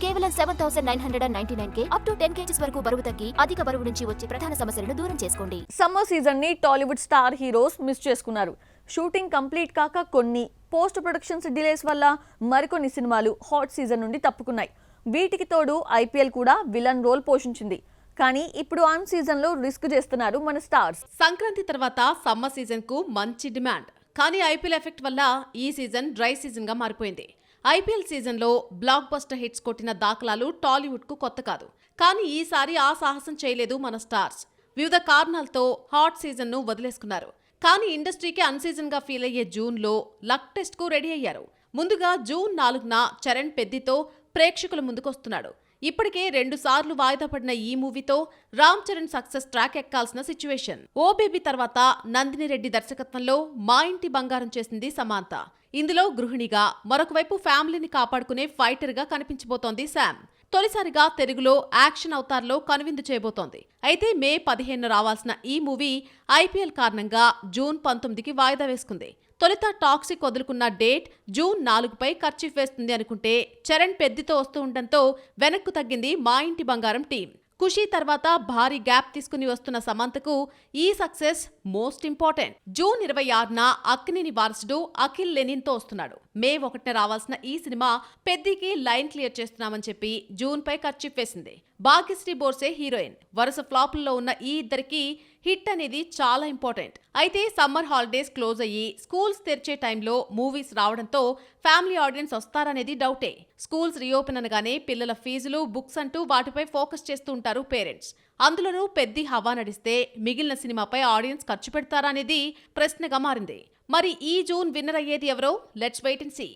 కేవలం 7,999K up to 10 kgs వరకు బరువు తగ్గి అధిక బరువు నుంచి వచ్చే ప్రధాన సమస్యలను దూరం చేసుకోండి. సమ్మర్ సీజన్ ని టాలీవుడ్ స్టార్ హీరోస్ మిస్ చేసుకున్నారు. షూటింగ్ కంప్లీట్ కాక కొన్ని పోస్ట్ ప్రొడక్షన్స్ డిలేస్ వల్ల మరికొన్ని సినిమాలు హాట్ సీజన్ నుండి తప్పుకున్నాయి. వీటికి తోడు ఐపీఎల్ కూడా విలన్ రోల్ పోషించింది. కానీ ఇప్పుడు ఆన్ సీజన్ లో రిస్క్ చేస్తున్నారు మన స్టార్స్. సంక్రాంతి తర్వాత సమ్మర్ సీజన్ కు మంచి డిమాండ్. కానీ ఐపీఎల్ ఎఫెక్ట్ వల్ల ఈ సీజన్ డ్రై సీజన్ గా మారిపోయింది. ఐపీఎల్ సీజన్లో బ్లాక్ బస్టర్ హిట్స్ కొట్టిన దాఖలాలు టాలీవుడ్కు కొత్త కాదు. కానీ ఈసారి ఆ సాహసం చేయలేదు మన స్టార్స్. వివిధ కారణాలతో హాట్ సీజన్ను వదిలేసుకున్నారు. కానీ ఇండస్ట్రీకి అన్సీజన్గా ఫీల్ అయ్యే జూన్లో లక్ టెస్ట్కు రెడీ అయ్యారు. ముందుగా జూన్ 4న చరణ్ పెద్దితో ప్రేక్షకుల ముందుకొస్తున్నాడు. ఇప్పటికే 2 సార్లు వాయిదా పడిన ఈ మూవీతో రామ్ చరణ్ సక్సెస్ ట్రాక్ ఎక్కాల్సిన సిచ్యువేషన్. ఓ బేబీ తర్వాత నందిని రెడ్డి దర్శకత్వంలో మా ఇంటి బంగారం చేసింది సమాంత. ఇందులో గృహిణిగా, మరొక వైపు ఫ్యామిలీని కాపాడుకునే ఫైటర్గా కనిపించబోతోంది శామ్. తొలిసారిగా తెలుగులో యాక్షన్ అవతార్లో కనువిందు చేయబోతోంది. అయితే మే 15న రావాల్సిన ఈ మూవీ ఐపీఎల్ కారణంగా జూన్ 19కి వాయిదా వేసుకుంది. తొలుత టాక్సిక్ వదులుకున్న డేట్ జూన్ 4పై ఖర్చు వేస్తుంది అనుకుంటే చరణ్ పెద్దితో వస్తూ ఉండటంతో వెనక్కు తగ్గింది మా ఇంటి బంగారం టీం. ఖుషీ తర్వాత భారీ గ్యాప్ తీసుకుని వస్తున్న సమంతకు ఈ సక్సెస్ మోస్ట్ ఇంపార్టెంట్. జూన్ 26న అక్కినేని వారసుడు అఖిల్ లెనిన్తో వస్తున్నాడు. మే 1న రావాల్సిన ఈ సినిమా పెద్దికి లైన్ క్లియర్ చేస్తున్నామని చెప్పి జూన్పై ఖర్చు వేసింది. భాగ్యశ్రీ బోర్సే హీరోయిన్. వరుస ఫ్లాపుల్లో ఉన్న ఈ ఇద్దరికి హిట్ అనేది చాలా ఇంపార్టెంట్. అయితే సమ్మర్ హాలిడేస్ క్లోజ్ అయ్యి స్కూల్స్ తెరిచే టైంలో మూవీస్ రావడంతో ఫ్యామిలీ ఆడియన్స్ వస్తారనేది డౌటే. స్కూల్స్ రీఓపెన్ అనగానే పిల్లల ఫీజులు, బుక్స్ అంటూ వాటిపై ఫోకస్ చేస్తూ ఉంటారు పేరెంట్స్. అందులోనూ పెద్ది హవా నడిస్తే మిగిలిన సినిమాపై ఆడియన్స్ ఖర్చు పెడతారా అనేది ప్రశ్నగా మారింది. మరి ఈ జూన్ విన్నర్ అయ్యేది ఎవరో? Let's wait and see.